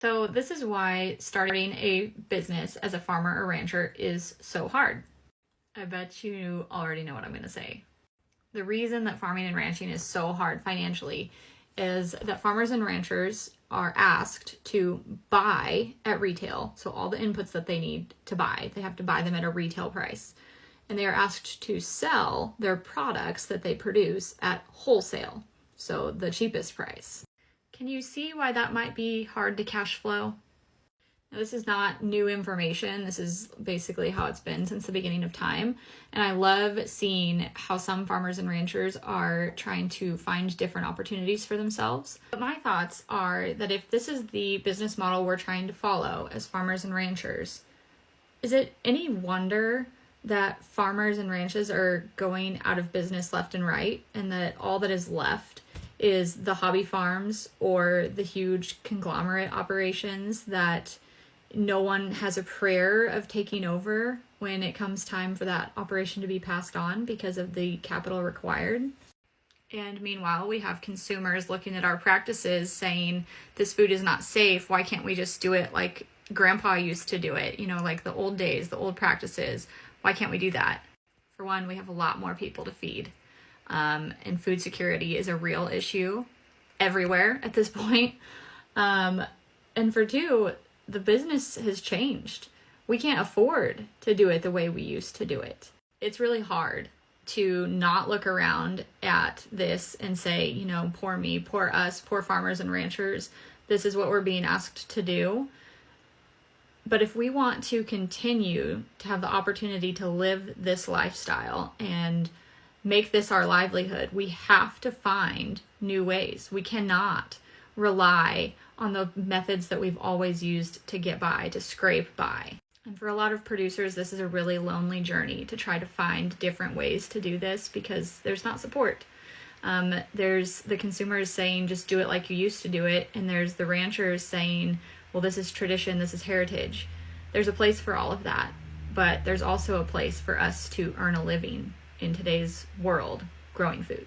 So this is why starting a business as a farmer or rancher is so hard. I bet you already know what I'm going to say. The reason that farming and ranching is so hard financially is that farmers and ranchers are asked to buy at retail. So all the inputs that they need to buy, they have to buy them at a retail price. And they are asked to sell their products that they produce at wholesale, so the cheapest price. Can you see why that might be hard to cash flow? Now, this is not new information. This is basically how it's been since the beginning of time. And I love seeing how some farmers and ranchers are trying to find different opportunities for themselves. But my thoughts are that if this is the business model we're trying to follow as farmers and ranchers, is it any wonder that farmers and ranches are going out of business left and right, and that all that is left is the hobby farms or the huge conglomerate operations that no one has a prayer of taking over when it comes time for that operation to be passed on because of the capital required? And meanwhile, we have consumers looking at our practices saying, this food is not safe. Why can't we just do it like grandpa used to do it? You know, like the old days, the old practices. Why can't we do that? For one, we have a lot more people to feed. And food security is a real issue everywhere at this point. And for two, the business has changed. We can't afford to do it the way we used to do it. It's really hard to not look around at this and say, you know, poor me, poor us, poor farmers and ranchers. This is what we're being asked to do. But if we want to continue to have the opportunity to live this lifestyle and make this our livelihood, we have to find new ways. We cannot rely on the methods that we've always used to get by, to scrape by. And for a lot of producers, this is a really lonely journey to try to find different ways to do this because there's not support. There's the consumers saying, just do it like you used to do it. And there's the ranchers saying, well, this is tradition, this is heritage. There's a place for all of that, but there's also a place for us to earn a living in today's world growing food.